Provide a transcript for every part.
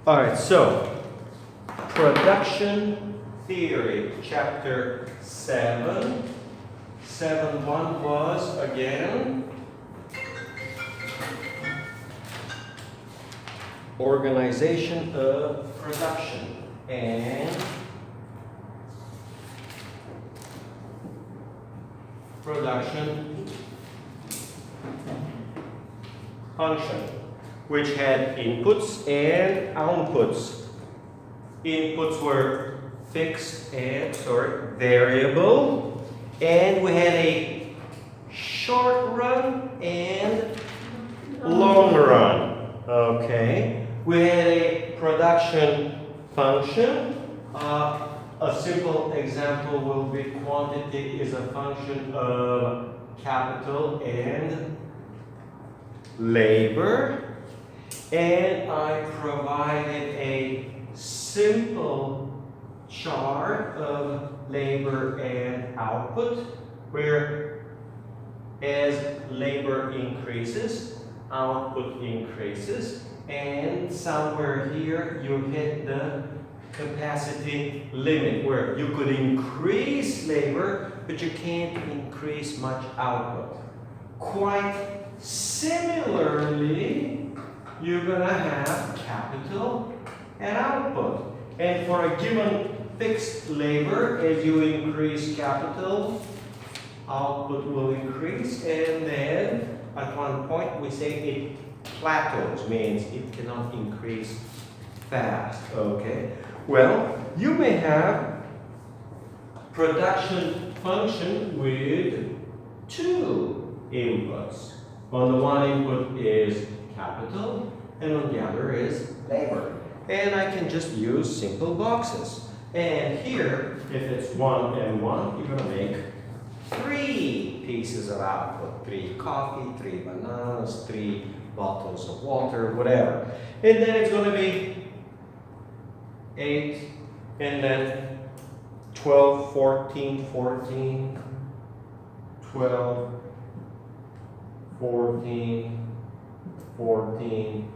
All right, so production theory, chapter 7. 7.1 was again organization of production and production function, which had inputs and outputs. Inputs were fixed and variable, and we had a short run and long run. Okay, we had a production function. A simple example will be quantity is a function of capital and labor, and I provided a simple chart of labor and output, where as labor increases, output increases, and somewhere here you hit the capacity limit where you could increase labor, but you can't increase much output. Quite similarly, you're going to have capital and output. And for a given fixed labor, as you increase capital, output will increase, and then at one point we say it plateaus, means it cannot increase fast. Okay? Well, you may have production function with two inputs. On the one input is capital, and on the other is labor. And I can just use simple boxes. And here, if it's 1 and 1, you're going to make 3 pieces of output. 3 coffee, 3 bananas, 3 bottles of water, whatever. And then it's going to be 8, and then 12, 14, 14, 12, 14, 14,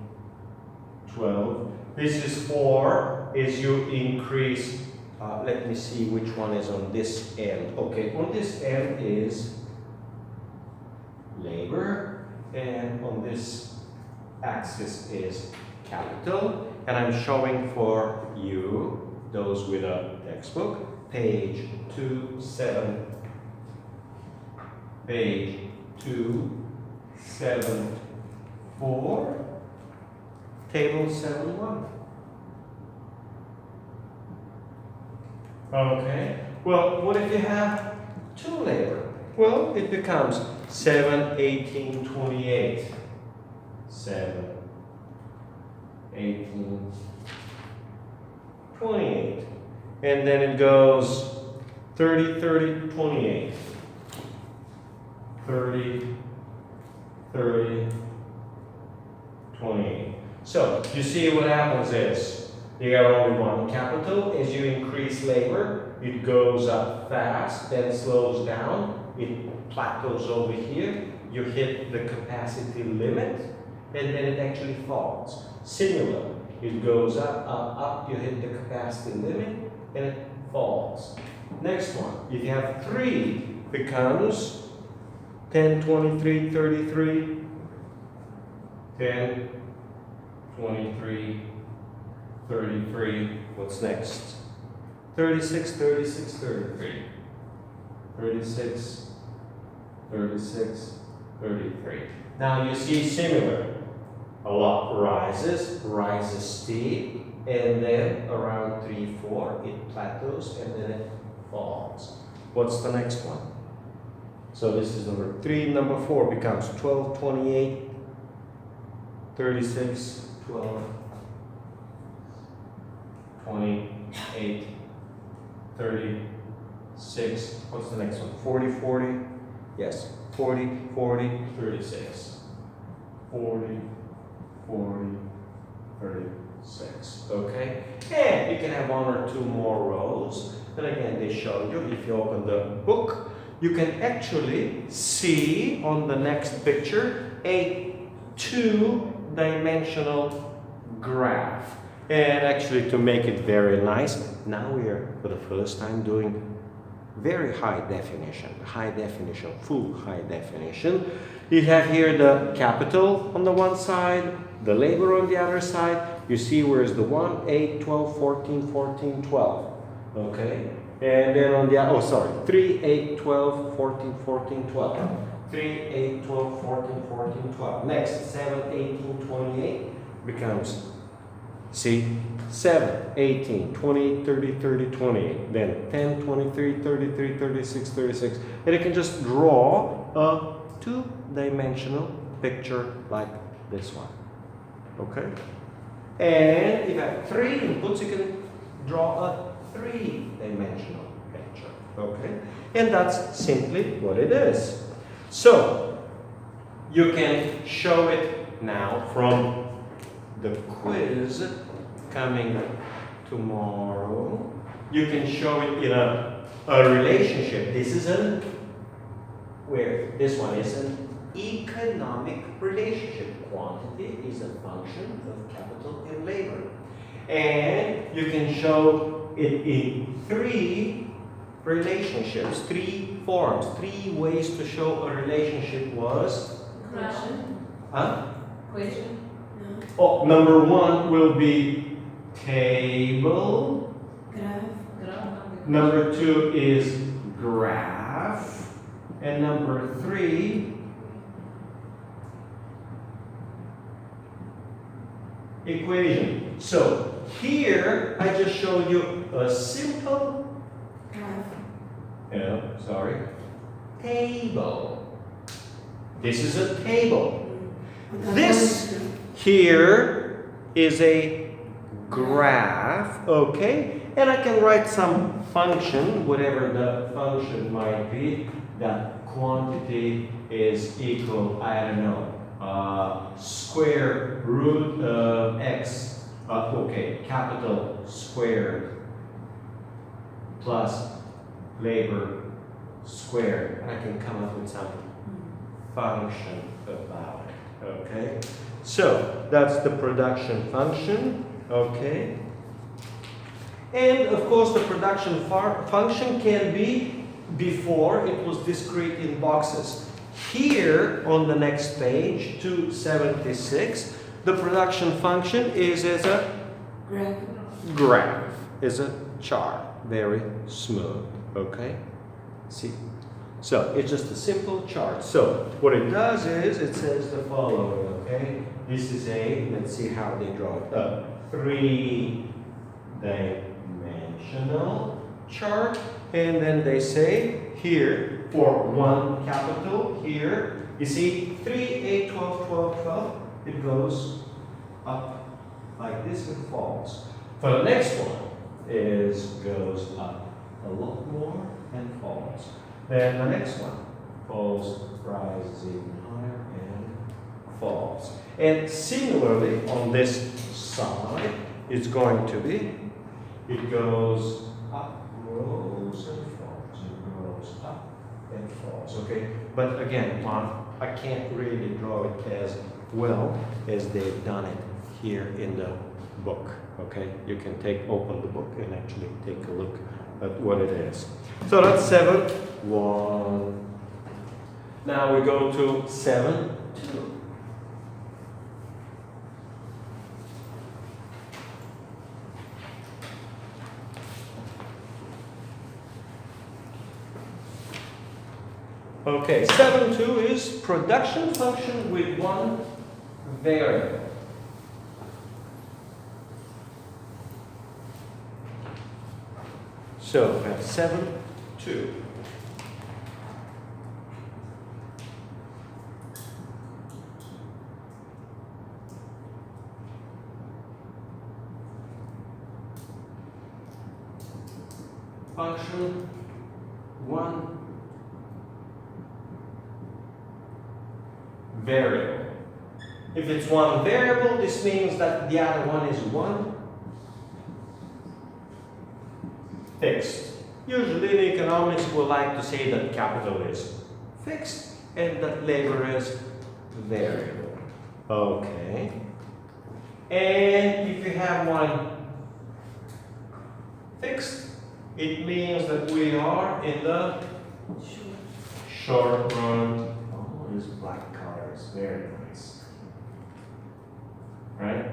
12. This is 4 as you increase. Let me see which one is on this end. Okay, on this end is labor, and on this axis is capital. And I'm showing for you, those with a textbook, page 274, page 274, table 7.1. Okay, well, what if you have 2 labor? Well, it becomes 7, 18, 28. 7, 18, 28. And then it goes 30, 30, 28. 30, 30, 28. So, you see what happens is, you got only one capital. As you increase labor, it goes up fast, then slows down. It plateaus over here. You hit the capacity limit, and then it actually falls. Similar, it goes up, up, up. You hit the capacity limit, and it falls. Next one, if you have 3, becomes 10, 23, 33, 10, 23, 33, what's next? 36, 36, 33. 36, 36, 33. Now you see similar. A lot rises steep, and then around 3, 4, it plateaus, and then it falls. What's the next one? So this is number 3. Number 4 becomes 12, 28, 36, 12, 28, 36. What's the next one? 40, 40. Yes, 40, 40, 36. 40, 40, 36. Okay? And you can have 1 or 2 more rows. And again, they show you, if you open the book, you can actually see on the next picture a 2-dimensional graph. And actually, to make it very nice, now we are for the first time doing very high definition, full high definition. You have here the capital on the one side, the labor on the other side. You see where is the 1, 8, 12, 14, 14, 12. Okay? And then on the, 3, 8, 12, 14, 14, 12. 3, 8, 12, 14, 14, 12. Next, 7, 18, 28 becomes, see, 7, 18, 28, 30, 30, 28. Then 10, 23, 33, 36, 36. And you can just draw a two-dimensional picture like this one. Okay? And if you have 3 inputs, you can draw a three-dimensional picture. Okay? And that's simply what it is. So, you can show it now from the quiz coming tomorrow. You can show it in a relationship. This is this one is an economic relationship. Quantity is a function of capital and labor. And you can show it in 3 relationships, 3 forms, 3 ways to show a relationship was? Question. Huh? Question. No. Oh, number 1 will be table. Graph. Number 2 is graph. And number 3 equation. So here I just showed you a simple table. This is a table. This here is a graph, okay? And I can write some function, whatever the function might be, that quantity is equal, I don't know, square root of x, capital squared plus labor squared. And I can come up with some function about it, okay? So, that's the production function, okay? And of course the production function can be before it was discrete in boxes. Here on the next page, 276, the production function is as a graph, is a chart, very smooth, okay? See? So it's just a simple chart. So what it does is it says the following, okay? This is let's see how they draw it up. 3-dimensional chart. And then they say here for 1 capital here, you see 3, 8, 12, 12, 12. It goes up like this and falls. For the next one goes up a lot more and falls. Then the next one falls, rises even higher and falls. And similarly on this side, it's going to be, it goes up, grows and falls, it grows up and falls, okay? But again, I can't really draw it as well as they've done it here in the book, okay? You can open the book and actually take a look at what it is. So that's 7-1. Now we go to 7-2. Okay, 7-2 is production function with 1 variable. So we have 7-2. Function 1 variable. If it's 1 variable, this means that the other one is 1 fixed. Usually in economics we like to say that capital is fixed and that labor is variable. Okay. And if you have one fixed, it means that we are in the short run. Oh, this black color is very nice. Right?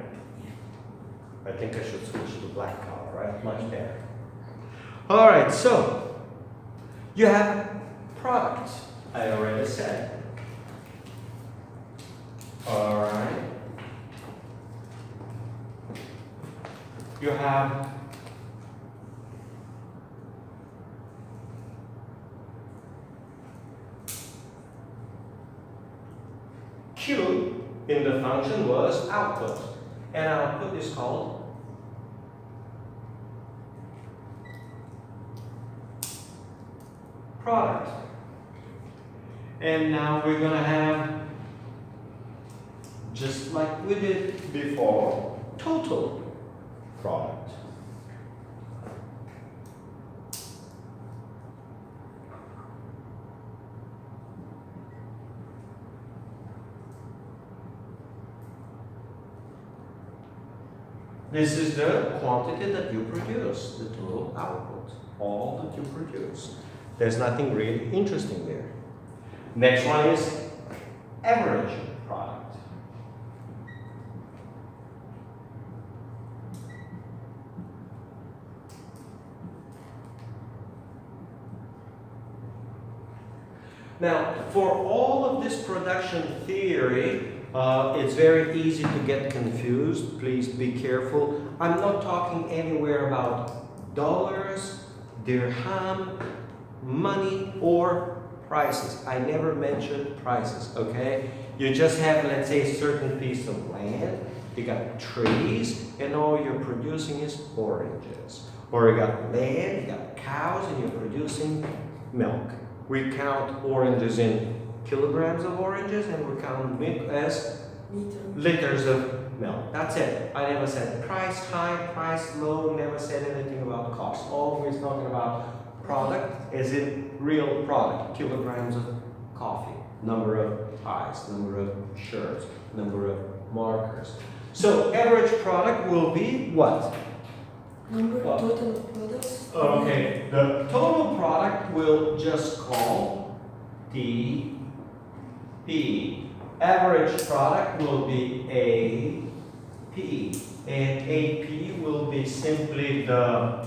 I think I should switch to black color, right? Much better. All right, so you have product. I already said. All right. You have Q in the function was output, and output is called product. And now we're going to have, just like we did before, total product. This is the quantity that you produce, the total output, all that you produce. There's nothing really interesting there. Next one is average product. Now, for all of this production theory, it's very easy to get confused. Please be careful. I'm not talking anywhere about dollars, dirham, money, or prices. I never mentioned prices, okay? You just have, let's say, a certain piece of land. You got trees, and all you're producing is oranges. Or you got land, you got cows, and you're producing milk. We count oranges in kilograms of oranges, and we count milk as liters of milk. That's it. I never said price high, price low, never said anything about cost. Always talking about product as in real product. Kilograms of coffee, number of ties, number of shirts, number of markers. So average product will be what? Number of total products. Okay, the total product will just call TP. Average product will be AP, and AP will be simply the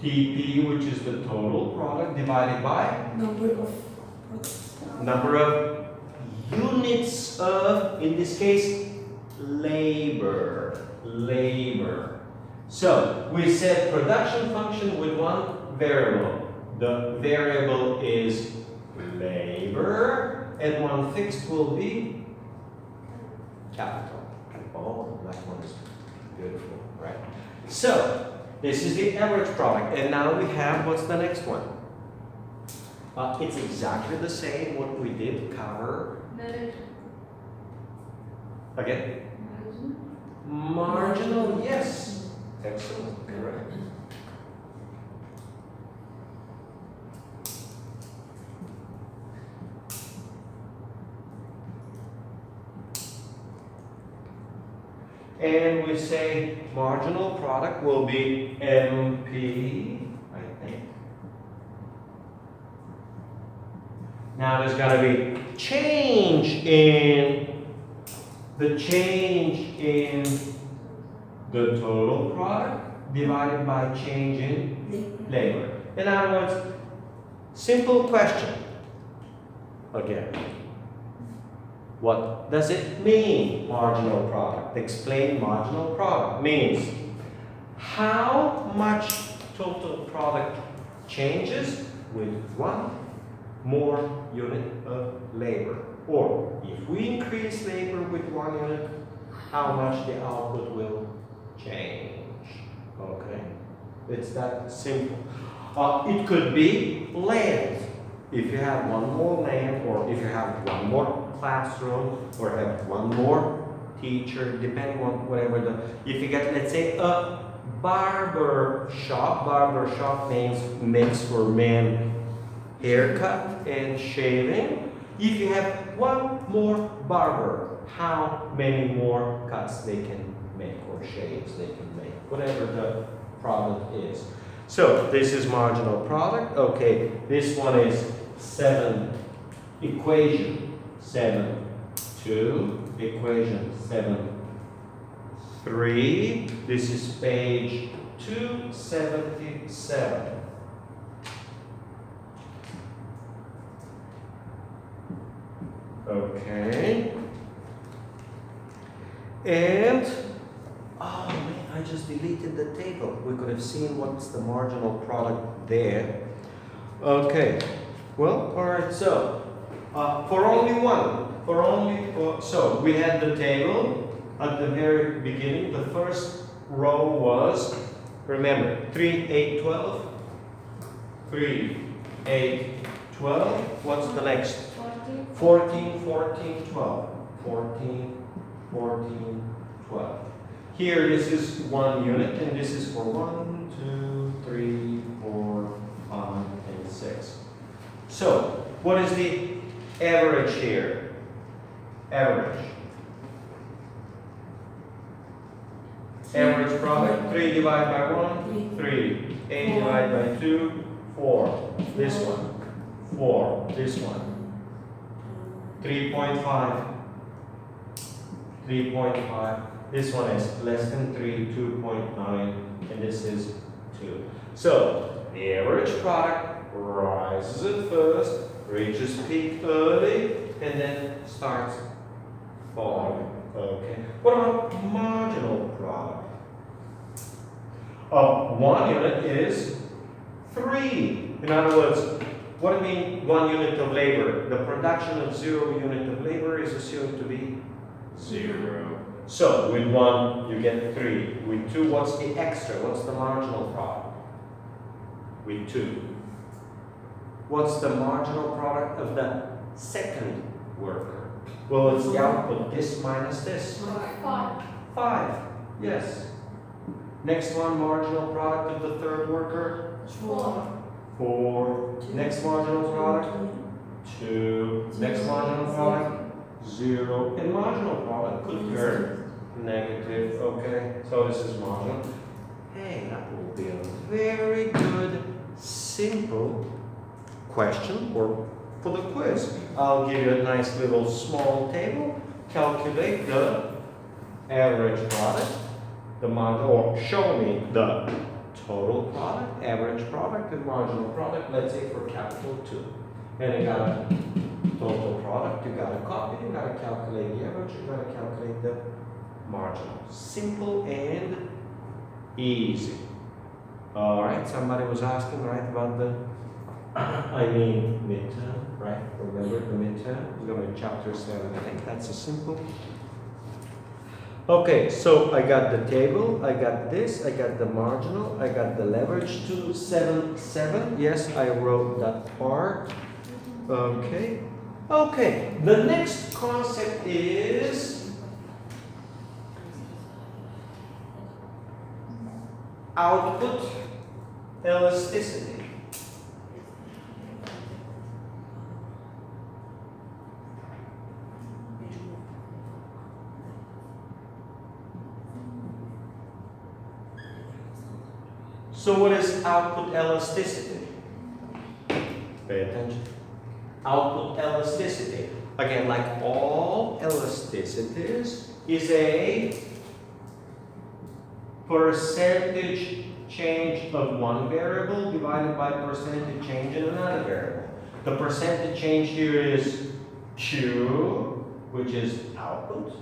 TP, which is the total product divided by Number of products. number of units of, in this case, labor. So we said production function with one variable. The variable is labor, and one fixed will be capital. Oh, that one is beautiful, right? So this is the average product, and now we have, what's the next one? It's exactly the same what we did cover. Again? Marginal, yes. Excellent, correct. And we say marginal product will be MP, I think. Now there's got to be change in the total product divided by change in labor. In other words, simple question. Again, what does it mean, marginal product? Explain marginal product. Means how much total product changes with one more unit of labor. Or if we increase labor with 1 unit, how much the output will change. Okay? It's that simple. It could be land. If you have one more land, or if you have one more classroom, or have one more teacher, depending on whatever if you get, let's say, a barber shop makes for men haircut and shaving. If you have one more barber, how many more cuts they can make, or shades they can make, whatever the product is. So this is marginal product. Okay, this one is 7 equation 7 2 equation 7 3. This is page 277. Okay. And oh man, I just deleted the table. We could have seen what's the marginal product there. Okay. Well, all right. So for only one, so we had the table at the very beginning. The first row was, remember, 3, 8, 12. 3, 8, 12. What's the next? 14, 14, 12. 14, 14, 12. Here, this is 1 unit, and this is for 1, 2, 3, 4, 5, and 6. So, what is the average here? Average. Average product, 3 divided by 1, 3. 8 divided by 2, 4. This one, 4. This one, 3.5. 3.5. This one is less than 3, 2.9, and this is 2. So, the average product rises at first, reaches peak early, and then starts falling. Okay. What about marginal product? 1 unit is 3. In other words, what do you mean 1 unit of labor? The production of 0 unit of labor is assumed to be 0. So with 1 you get 3. With 2, what's the extra? What's the marginal product? With 2. What's the marginal product of the second worker? Well, it's the output, this minus this. 5. Yes. Next one, marginal product of the third worker. 4. Next marginal product. 2. Next marginal product. 0. And marginal product could turn negative. Okay, so this is marginal. Hey, that will be a very good, simple question for the quiz. I'll give you a nice little small table. Calculate the average product, the marginal, or show me the total product, average product, and marginal product. Let's say for capital 2. And you got a total product, you got to copy, you got to calculate the average, you got to calculate the marginal. Simple and easy. All right, somebody was asking, right, about the, midterm, right? Remember the midterm? We're going to chapter 7, I think. That's a simple. Okay, so I got the table, I got this, I got the marginal, I got the leverage 277. Yes, I wrote that part. Okay. Okay, the next concept is output elasticity. So what is output elasticity? Pay attention. Output elasticity, again, like all elasticities, is a percentage change of one variable divided by percentage change in another variable. The percentage change here is Q, which is output,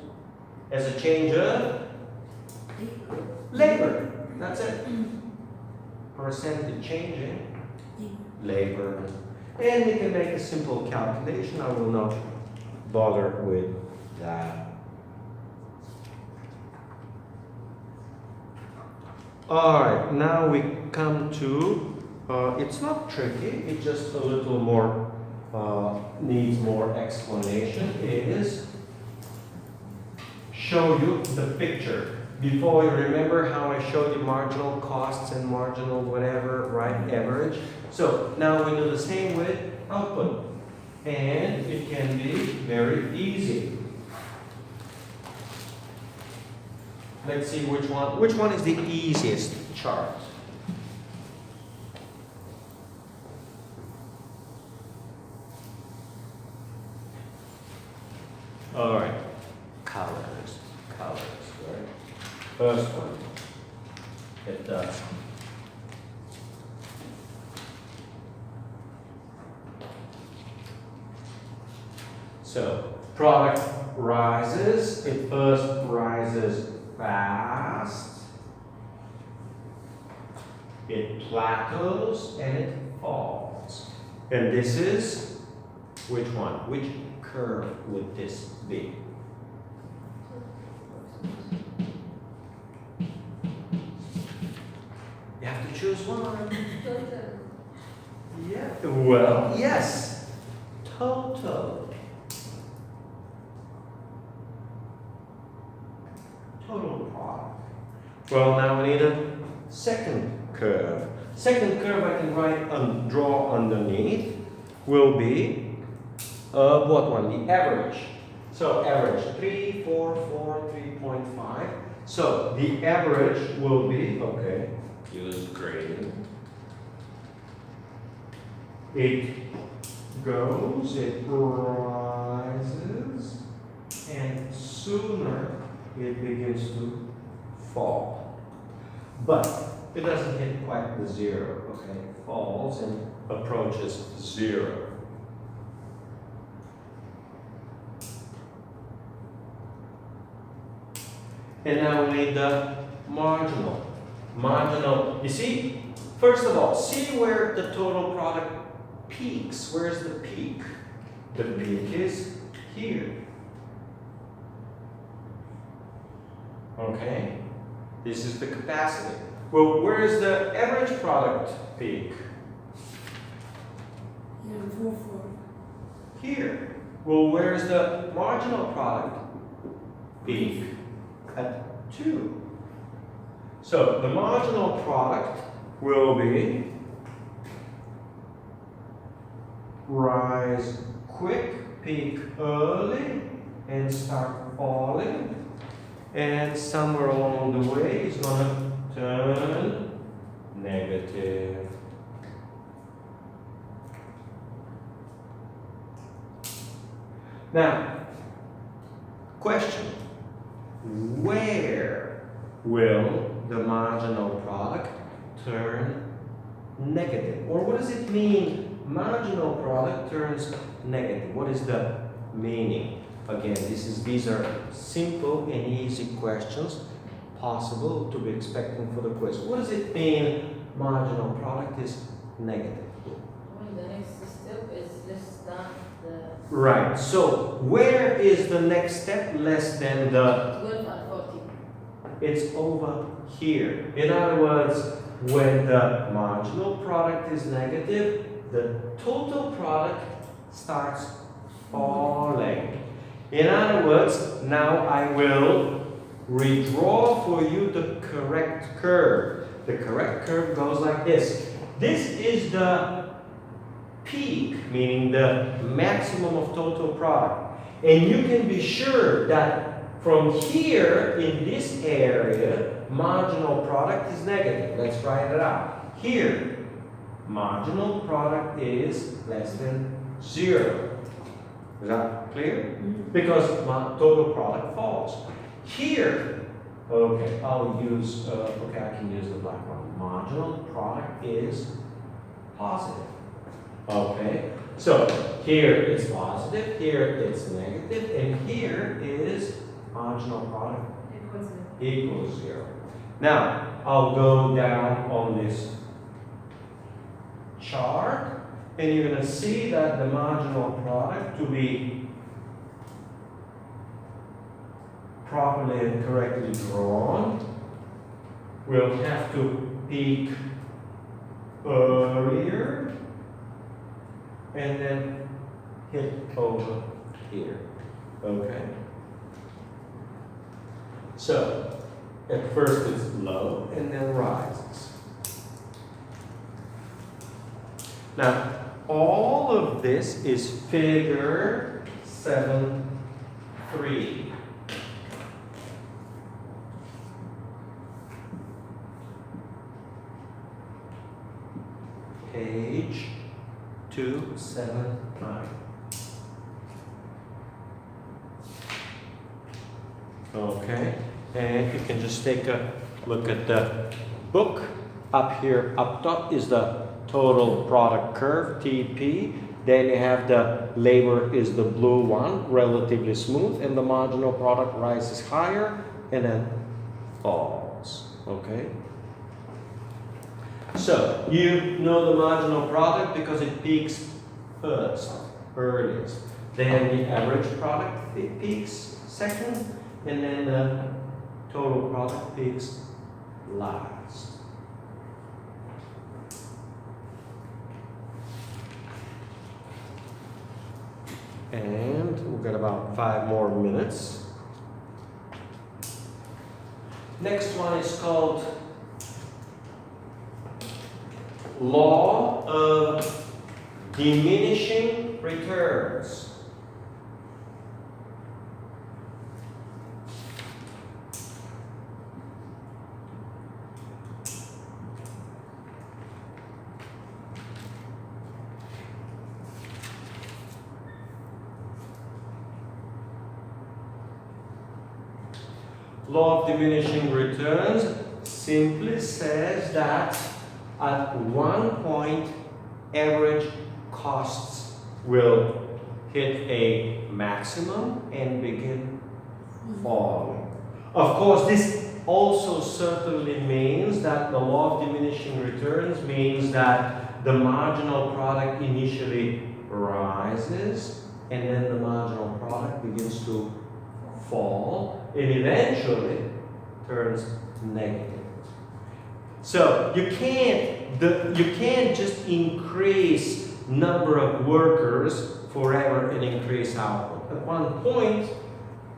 as a change of labor. That's it. Percentage change in labor. And we can make a simple calculation. I will not bother with that. Alright, now we come to, it's not tricky, it's just a little more, needs more explanation. It is show you the picture. Before, you remember how I showed you marginal costs and marginal whatever, right, average? So now we do the same with output. And it can be very easy. Let's see which one. Which one is the easiest chart? All right. Colors. Right? First one. It does. So, product rises. It first rises fast. It plateaus and it falls. And this is which one? Which curve would this be? You have to choose one. Yeah. Well, yes. Total. Total product. Well, now we need a second curve. Second curve I can write and draw underneath will be what one? The average. So average 3, 4, 4, 3.5. So the average will be, okay, use gradient. It goes, it rises, and sooner it begins to fall. But it doesn't hit quite the zero, okay? It falls and approaches zero. And now we need the marginal. Marginal, you see, first of all, see where the total product peaks. Where's the peak? The peak is here. Okay? This is the capacity. Well, where is the average product peak? Yeah, 4, 4. Here. Well, where is the marginal product peak? At 2. So the marginal product will be rise quick, peak early, and start falling. And somewhere along the way is going to turn negative. Now, question. Where will the marginal product turn negative? Or what does it mean, marginal product turns negative? What is the meaning? Again, these are simple and easy questions possible to be expecting for the quiz. What does it mean, marginal product is negative? Well, the next step is less than the Right, so where is the next step less than the 12 and 40. It's over here. In other words, when the marginal product is negative, the total product starts falling. In other words, now I will redraw for you the correct curve. The correct curve goes like this. This is the peak, meaning the maximum of total product. And you can be sure that from here in this area, marginal product is negative. Let's write it out. Here, marginal product is less than 0. Is that clear? Because my total product falls. Here, okay, I'll use, okay, I can use the black one. Marginal product is positive. Okay, so here it's positive, here it's negative, and here is marginal product equals 0. Now, I'll go down on this chart, and you're going to see that the marginal product, to be properly and correctly drawn, will have to peak earlier and then hit over here. Okay? So, at first it's low and then rises. Now, all of this is figure 7.3. page 279. Okay, and you can just take a look at the book. Up here, up top is the total product curve, TP. Then you have the labor is the blue one, relatively smooth, and the marginal product rises higher and then falls. Okay? So, you know the marginal product because it peaks first, earliest. Then the average product it peaks second, and then the total product peaks last. And we've got about 5 more minutes. Next one is called Law of Diminishing Returns. Law of Diminishing Returns simply says that at one point average costs will hit a maximum and begin falling. Of course, this also certainly means that the law of diminishing returns means that the marginal product initially rises and then the marginal product begins to fall and eventually turns negative. So you can't just increase number of workers forever and increase output. At one point,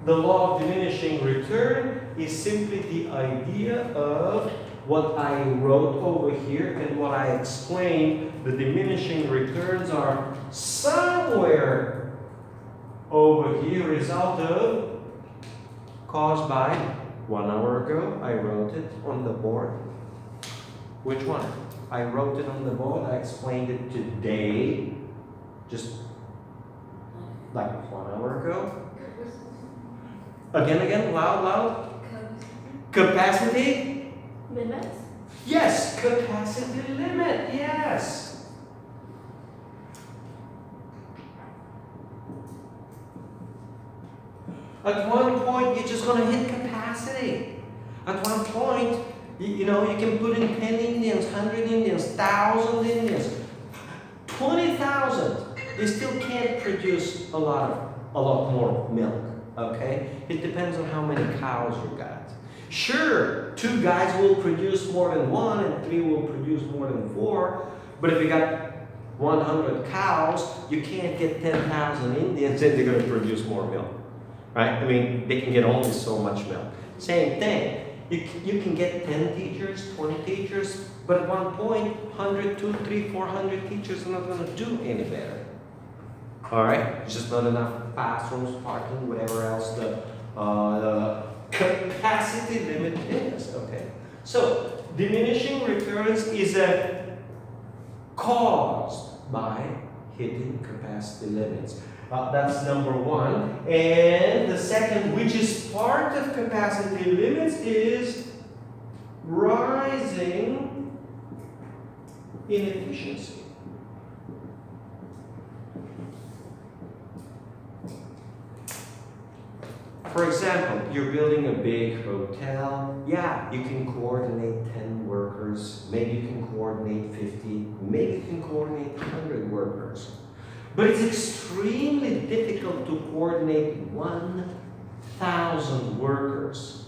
the law of diminishing return is simply the idea of what I wrote over here and what I explained. The diminishing returns are somewhere over here, result of caused by 1 hour ago. I wrote it on the board. Which one? I wrote it on the board. I explained it today, just like 1 hour ago. Again, loud. Capacity? Limits? Yes, capacity limit, yes. At one point, you're just going to hit capacity. At one point, you can put in 10 Indians, 100 Indians, 1,000 Indians, 20,000. They still can't produce a lot more milk, okay? It depends on how many cows you got. Sure, 2 guys will produce more than 1 and 3 will produce more than 4, but if you got 100 cows, you can't get 10,000 Indians and they're going to produce more milk, right? I mean, they can get only so much milk. Same thing. You can get 10 teachers, 20 teachers, but at one point, 100, 2, 3, 400 teachers are not going to do any better. All right? There's just not enough classrooms, parking, whatever else the capacity limit is. Okay? So, diminishing returns is caused by hitting capacity limits. That's number 1. And the second, which is part of capacity limits, is rising inefficiency. For example, you're building a big hotel. Yeah, you can coordinate 10 workers. Maybe you can coordinate 50. Maybe you can coordinate 100 workers. But it's extremely difficult to coordinate 1,000 workers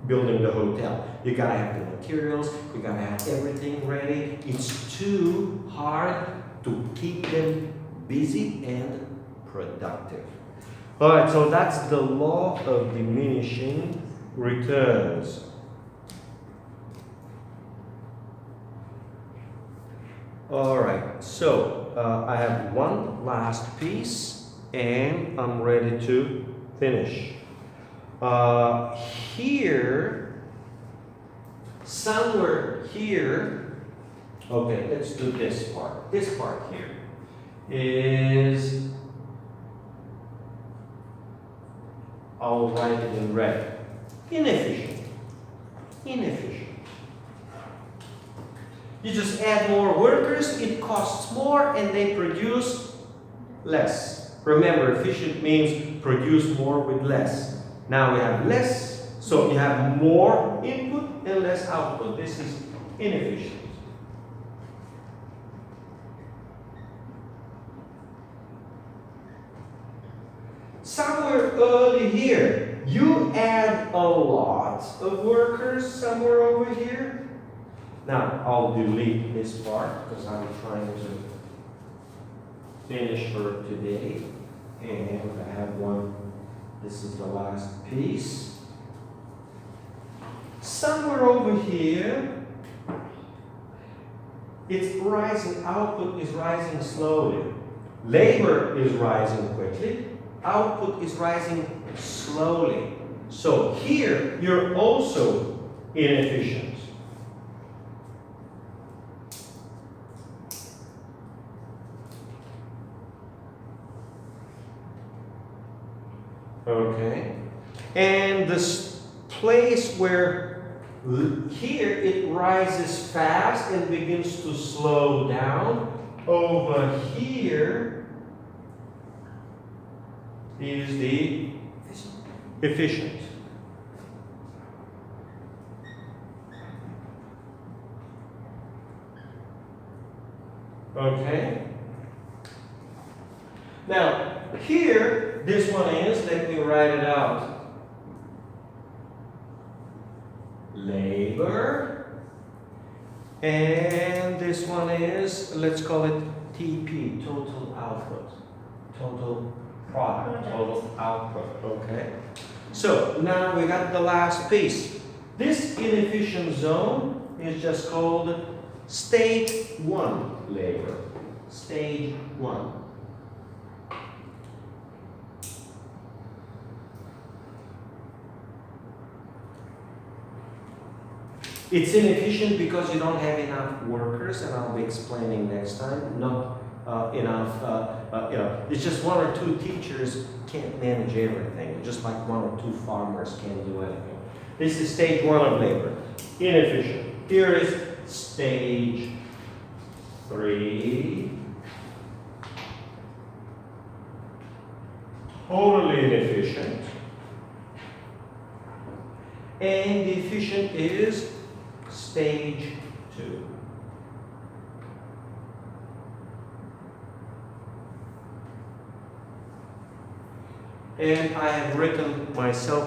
building the hotel. You gotta have the materials, you gotta have everything ready. It's too hard to keep them busy and productive. All right, so that's the law of diminishing returns. All right, so I have one last piece and I'm ready to finish. Here, somewhere here, Okay, let's do this part. This part here is, I'll write it in red. Inefficient. Inefficient. You just add more workers, it costs more, and they produce less. Remember, efficient means produce more with less. Now we have less, so you have more input and less output. This is inefficient. Somewhere early here, you add a lot of workers somewhere over here. Now, I'll delete this part because I'm trying to finish for today. And I have one, this is the last piece. Somewhere over here, it's rising, output is rising slowly. Labor is rising quickly. Output is rising slowly. So here, you're also inefficient. Okay. And this place where here it rises fast and begins to slow down, over here is the efficient. Okay? Now, here, this one is, let me write it out. Labor. And this one is, let's call it TP, total output. Total product, total output, okay? So, now we got the last piece. This inefficient zone is just called stage 1 labor. Stage 1. It's inefficient because you don't have enough workers, and I'll be explaining next time. Not enough, it's just one or two teachers can't manage everything, just like one or two farmers can't do anything. This is stage 1 of labor, inefficient. Here is stage 3, totally inefficient. And the efficient is stage 2. And I have written myself